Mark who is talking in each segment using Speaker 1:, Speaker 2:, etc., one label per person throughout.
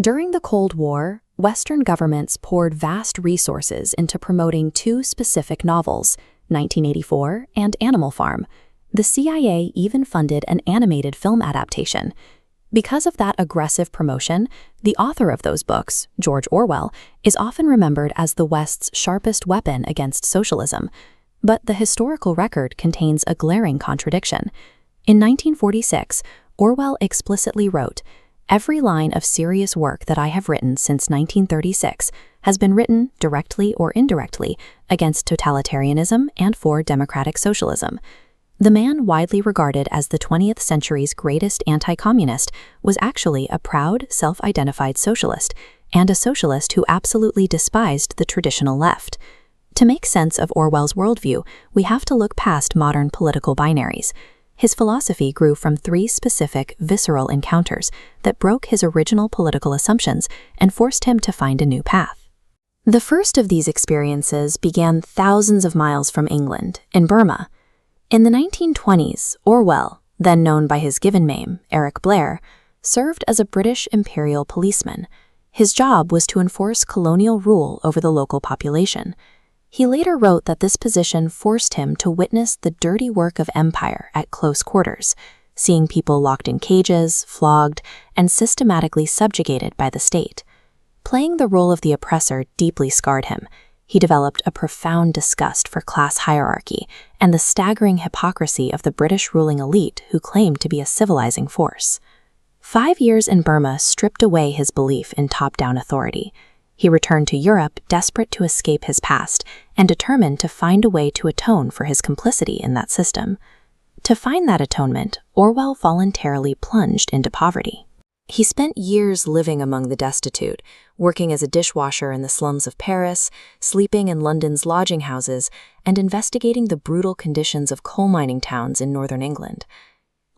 Speaker 1: During the Cold War, Western governments poured vast resources into promoting two specific novels, 1984 and Animal Farm. The CIA even funded an animated film adaptation. Because of that aggressive promotion, the author of those books, George Orwell, is often remembered as the West's sharpest weapon against socialism. But the historical record contains a glaring contradiction. In 1946, Orwell explicitly wrote, "Every line of serious work that I have written since 1936 has been written, directly or indirectly, against totalitarianism and for democratic socialism." The man widely regarded as the 20th century's greatest anti-communist was actually a proud, self-identified socialist, and a socialist who absolutely despised the traditional left. To make sense of Orwell's worldview, we have to look past modern political binaries. His philosophy grew from three specific, visceral encounters that broke his original political assumptions and forced him to find a new path. The first of these experiences began thousands of miles from England, in Burma. In the 1920s, Orwell, then known by his given name, Eric Blair, served as a British imperial policeman. His job was to enforce colonial rule over the local population. He later wrote that this position forced him to witness the dirty work of empire at close quarters, seeing people locked in cages, flogged, and systematically subjugated by the state. Playing the role of the oppressor deeply scarred him. He developed a profound disgust for class hierarchy and the staggering hypocrisy of the British ruling elite who claimed to be a civilizing force. 5 years in Burma stripped away his belief in top-down authority. He returned to Europe desperate to escape his past and determined to find a way to atone for his complicity in that system. To find that atonement, Orwell voluntarily plunged into poverty. He spent years living among the destitute, working as a dishwasher in the slums of Paris, sleeping in London's lodging houses, and investigating the brutal conditions of coal mining towns in northern England.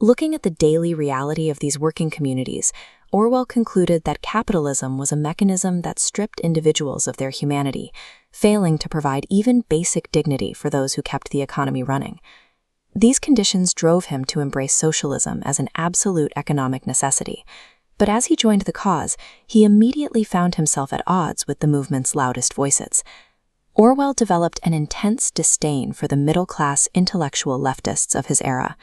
Speaker 1: Looking at the daily reality of these working communities, Orwell concluded that capitalism was a mechanism that stripped individuals of their humanity, failing to provide even basic dignity for those who kept the economy running. These conditions drove him to embrace socialism as an absolute economic necessity. But as he joined the cause, he immediately found himself at odds with the movement's loudest voices. Orwell developed an intense disdain for the middle-class intellectual leftists of his era.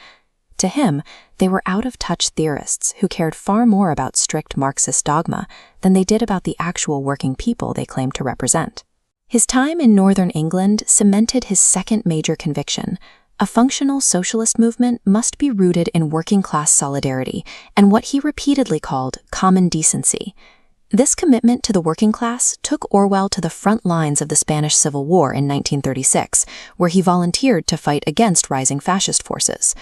Speaker 1: To him, they were out-of-touch theorists who cared far more about strict Marxist dogma than they did about the actual working people they claimed to represent. His time in northern England cemented his second major conviction. A functional socialist movement must be rooted in working-class solidarity and what he repeatedly called common decency. This commitment to the working class took Orwell to the front lines of the Spanish Civil War in 1936, where he volunteered to fight against rising fascist forces.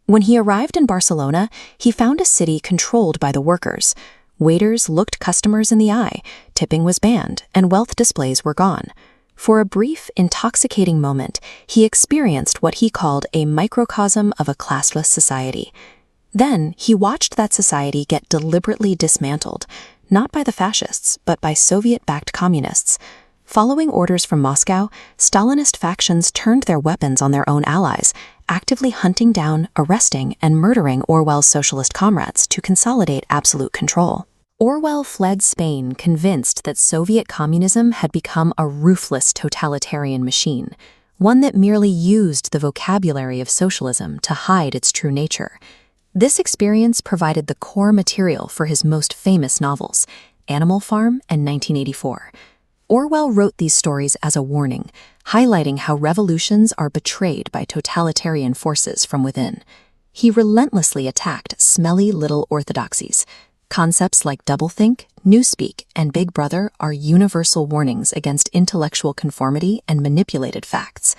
Speaker 1: When he arrived in Barcelona, he found a city controlled by the workers. Waiters looked customers in the eye, tipping was banned, and wealth displays were gone. For a brief, intoxicating moment, he experienced what he called a microcosm of a classless society. Then, he watched that society get deliberately dismantled, not by the fascists, but by Soviet-backed communists. Following orders from Moscow, Stalinist factions turned their weapons on their own allies, actively hunting down, arresting, and murdering Orwell's socialist comrades to consolidate absolute control. Orwell fled Spain convinced that Soviet communism had become a ruthless totalitarian machine, one that merely used the vocabulary of socialism to hide its true nature. This experience provided the core material for his most famous novels, Animal Farm and 1984. Orwell wrote these stories as a warning, highlighting how revolutions are betrayed by totalitarian forces from within. He relentlessly attacked smelly little orthodoxies. Concepts like doublethink, newspeak, and Big Brother are universal warnings against intellectual conformity and manipulated facts.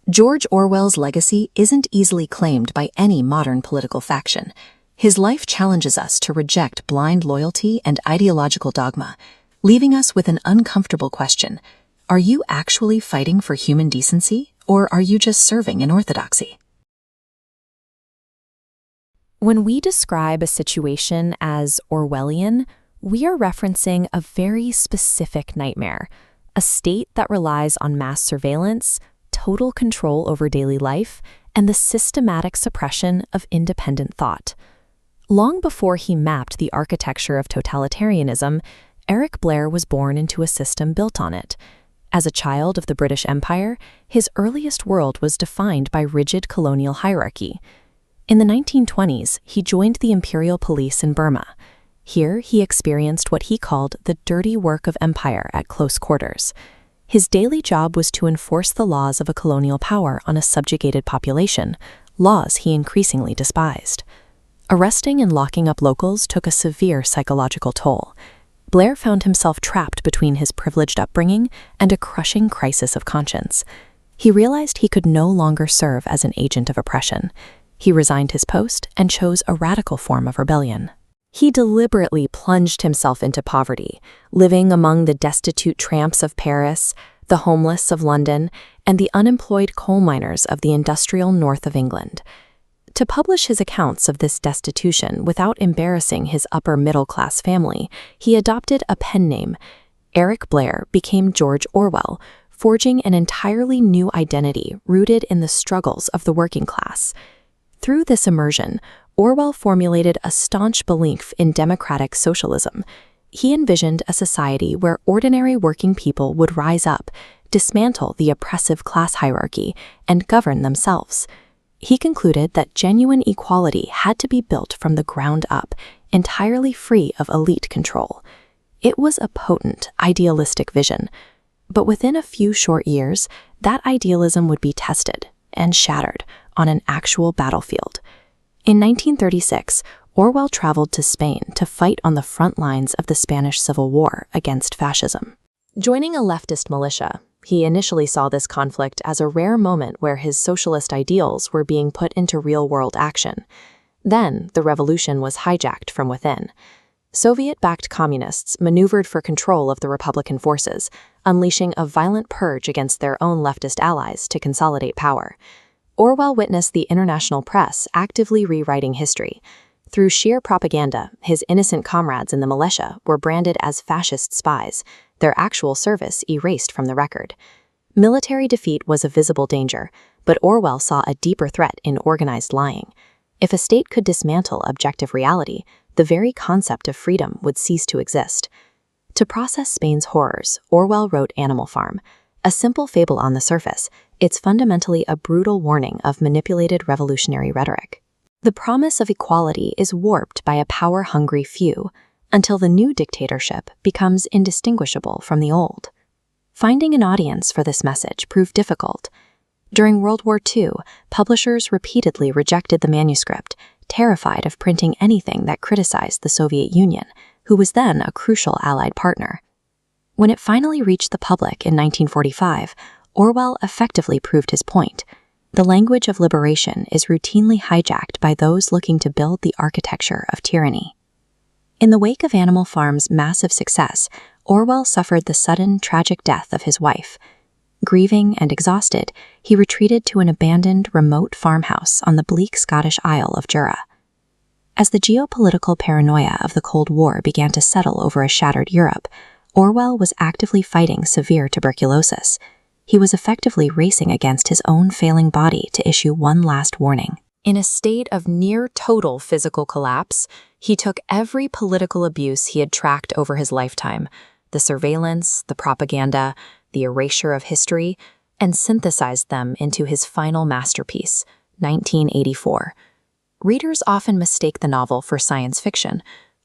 Speaker 1: George Orwell's legacy isn't easily claimed by any modern political faction. His life challenges us to reject blind loyalty and ideological dogma, leaving us with an uncomfortable question. Are you actually fighting for human decency, or are you just serving in orthodoxy? When we describe a situation as Orwellian, we are referencing a very specific nightmare, a state that relies on mass surveillance, total control over daily life, and the systematic suppression of independent thought. Long before he mapped the architecture of totalitarianism, Eric Blair was born into a system built on it. As a child of the British Empire, his earliest world was defined by rigid colonial hierarchy. In the 1920s, he joined the imperial police in Burma. Here, he experienced what he called the dirty work of empire at close quarters. His daily job was to enforce the laws of a colonial power on a subjugated population, laws he increasingly despised. Arresting and locking up locals took a severe psychological toll. Blair found himself trapped between his privileged upbringing and a crushing crisis of conscience. He realized he could no longer serve as an agent of oppression. He resigned his post and chose a radical form of rebellion. He deliberately plunged himself into poverty, living among the destitute tramps of Paris, the homeless of London, and the unemployed coal miners of the industrial north of England. To publish his accounts of this destitution without embarrassing his upper-middle-class family, he adopted a pen name. Eric Blair became George Orwell, forging an entirely new identity rooted in the struggles of the working class. Through this immersion, Orwell formulated a staunch belief in democratic socialism. He envisioned a society where ordinary working people would rise up, dismantle the oppressive class hierarchy, and govern themselves. He concluded that genuine equality had to be built from the ground up, entirely free of elite control. It was a potent, idealistic vision. But within a few short years, that idealism would be tested and shattered on an actual battlefield. In 1936, Orwell traveled to Spain to fight on the front lines of the Spanish Civil War against fascism. Joining a leftist militia, he initially saw this conflict as a rare moment where his socialist ideals were being put into real-world action. Then, the revolution was hijacked from within. Soviet-backed communists maneuvered for control of the Republican forces, unleashing a violent purge against their own leftist allies to consolidate power. Orwell witnessed the international press actively rewriting history. Through sheer propaganda, his innocent comrades in the militia were branded as fascist spies, their actual service erased from the record. Military defeat was a visible danger, but Orwell saw a deeper threat in organized lying. If a state could dismantle objective reality, the very concept of freedom would cease to exist. To process Spain's horrors, Orwell wrote Animal Farm. A simple fable on the surface, it's fundamentally a brutal warning of manipulated revolutionary rhetoric. The promise of equality is warped by a power-hungry few, until the new dictatorship becomes indistinguishable from the old. Finding an audience for this message proved difficult. During World War II, publishers repeatedly rejected the manuscript, terrified of printing anything that criticized the Soviet Union, who was then a crucial Allied partner. When it finally reached the public in 1945, Orwell effectively proved his point. The language of liberation is routinely hijacked by those looking to build the architecture of tyranny. In the wake of Animal Farm's massive success, Orwell suffered the sudden, tragic death of his wife. Grieving and exhausted, he retreated to an abandoned, remote farmhouse on the bleak Scottish Isle of Jura. As the geopolitical paranoia of the Cold War began to settle over a shattered Europe, Orwell was actively fighting severe tuberculosis. He was effectively racing against his own failing body to issue one last warning. In a state of near-total physical collapse, he took every political abuse he had tracked over his lifetime, the surveillance, the propaganda, the erasure of history, and synthesized them into his final masterpiece, 1984. Readers often mistake the novel for science fiction.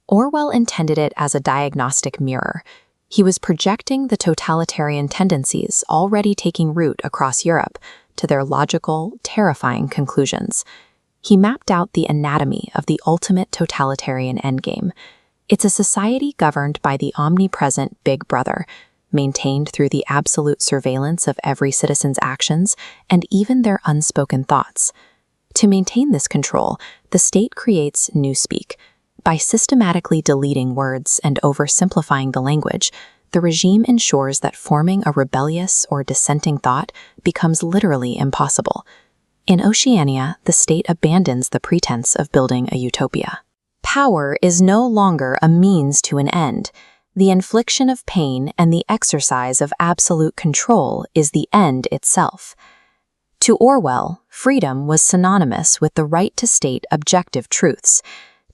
Speaker 1: Orwell intended it as a diagnostic mirror. He was projecting the totalitarian tendencies already taking root across Europe to their logical, terrifying conclusions. He mapped out the anatomy of the ultimate totalitarian endgame. It's a society governed by the omnipresent Big Brother, maintained through the absolute surveillance of every citizen's actions and even their unspoken thoughts. To maintain this control, the state creates newspeak. By systematically deleting words and oversimplifying the language, the regime ensures that forming a rebellious or dissenting thought becomes literally impossible. In Oceania, the state abandons the pretense of building a utopia. Power is no longer a means to an end. The infliction of pain and the exercise of absolute control is the end itself. To Orwell, freedom was synonymous with the right to state objective truths.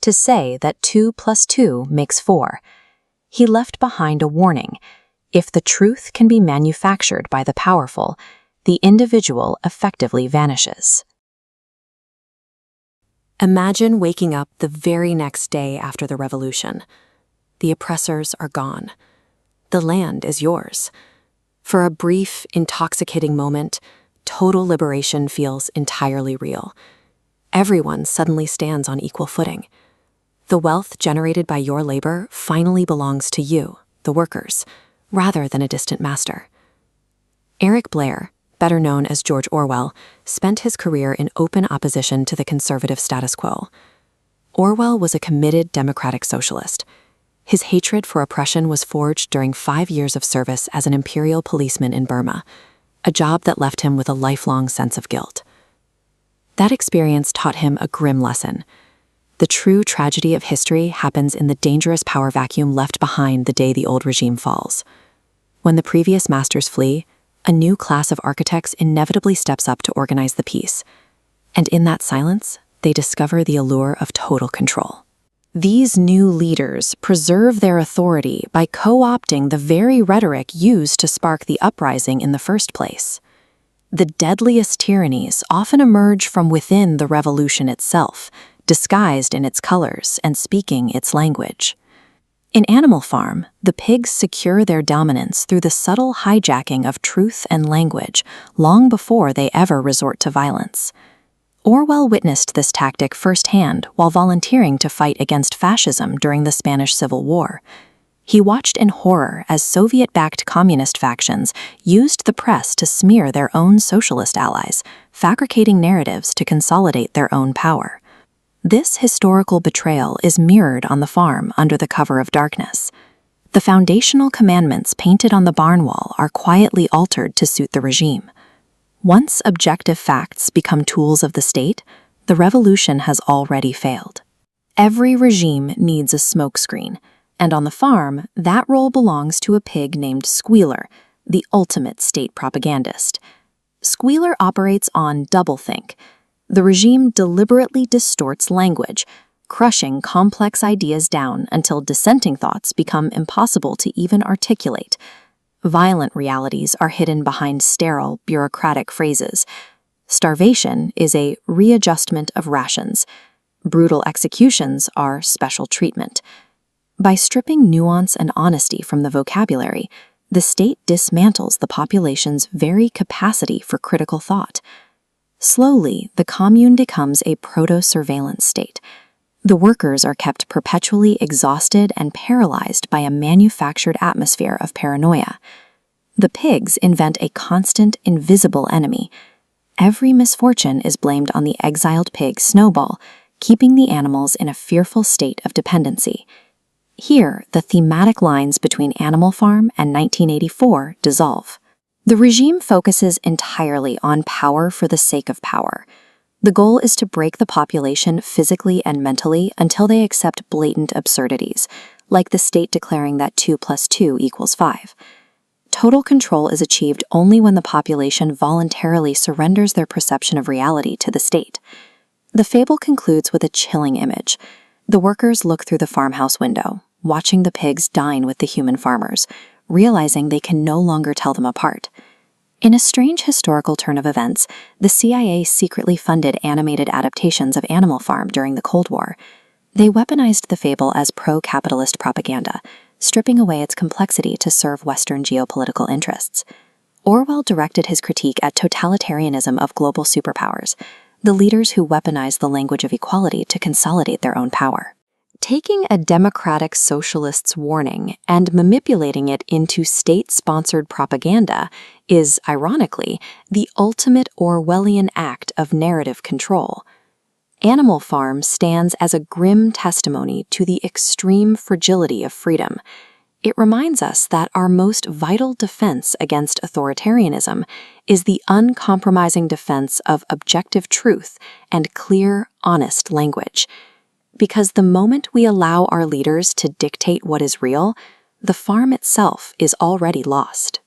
Speaker 1: to say that 2 plus 2 makes 4. He left behind a warning: if the truth can be manufactured by the powerful, the individual effectively vanishes. Imagine waking up the very next day after the revolution. The oppressors are gone. The land is yours. For a brief, intoxicating moment, total liberation feels entirely real. Everyone suddenly stands on equal footing. The wealth generated by your labor finally belongs to you, the workers, rather than a distant master. Eric Blair, better known as George Orwell, spent his career in open opposition to the conservative status quo. Orwell was a committed democratic socialist. His hatred for oppression was forged during 5 years of service as an imperial policeman in Burma, a job that left him with a lifelong sense of guilt. That experience taught him a grim lesson. The true tragedy of history happens in the dangerous power vacuum left behind the day the old regime falls. When the previous masters flee, a new class of architects inevitably steps up to organize the peace. And in that silence, they discover the allure of total control. These new leaders preserve their authority by co-opting the very rhetoric used to spark the uprising in the first place. The deadliest tyrannies often emerge from within the revolution itself, disguised in its colors and speaking its language. In Animal Farm, the pigs secure their dominance through the subtle hijacking of truth and language long before they ever resort to violence. Orwell witnessed this tactic firsthand while volunteering to fight against fascism during the Spanish Civil War. He watched in horror as Soviet-backed communist factions used the press to smear their own socialist allies, fabricating narratives to consolidate their own power. This historical betrayal is mirrored on the farm under the cover of darkness. The foundational commandments painted on the barn wall are quietly altered to suit the regime. Once objective facts become tools of the state, the revolution has already failed. Every regime needs a smokescreen, and on the farm, that role belongs to a pig named Squealer, the ultimate state propagandist. Squealer operates on doublethink. The regime deliberately distorts language, crushing complex ideas down until dissenting thoughts become impossible to even articulate. Violent realities are hidden behind sterile, bureaucratic phrases. Starvation is a readjustment of rations. Brutal executions are special treatment. By stripping nuance and honesty from the vocabulary, the state dismantles the population's very capacity for critical thought. Slowly, the commune becomes a proto-surveillance state. The workers are kept perpetually exhausted and paralyzed by a manufactured atmosphere of paranoia. The pigs invent a constant, invisible enemy. Every misfortune is blamed on the exiled pig Snowball, keeping the animals in a fearful state of dependency. Here, the thematic lines between Animal Farm and 1984 dissolve. The regime focuses entirely on power for the sake of power. The goal is to break the population physically and mentally until they accept blatant absurdities, like the state declaring that 2 plus 2 equals 5. Total control is achieved only when the population voluntarily surrenders their perception of reality to the state. The fable concludes with a chilling image. The workers look through the farmhouse window, watching the pigs dine with the human farmers, realizing they can no longer tell them apart. In a strange historical turn of events, the CIA secretly funded animated adaptations of Animal Farm during the Cold War. They weaponized the fable as pro-capitalist propaganda, stripping away its complexity to serve Western geopolitical interests. Orwell directed his critique at totalitarianism of global superpowers, the leaders who weaponize the language of equality to consolidate their own power. Taking a democratic socialist's warning and manipulating it into state-sponsored propaganda is, ironically, the ultimate Orwellian act of narrative control. Animal Farm stands as a grim testimony to the extreme fragility of freedom. It reminds us that our most vital defense against authoritarianism is the uncompromising defense of objective truth and clear, honest language. Because the moment we allow our leaders to dictate what is real, the farm itself is already lost.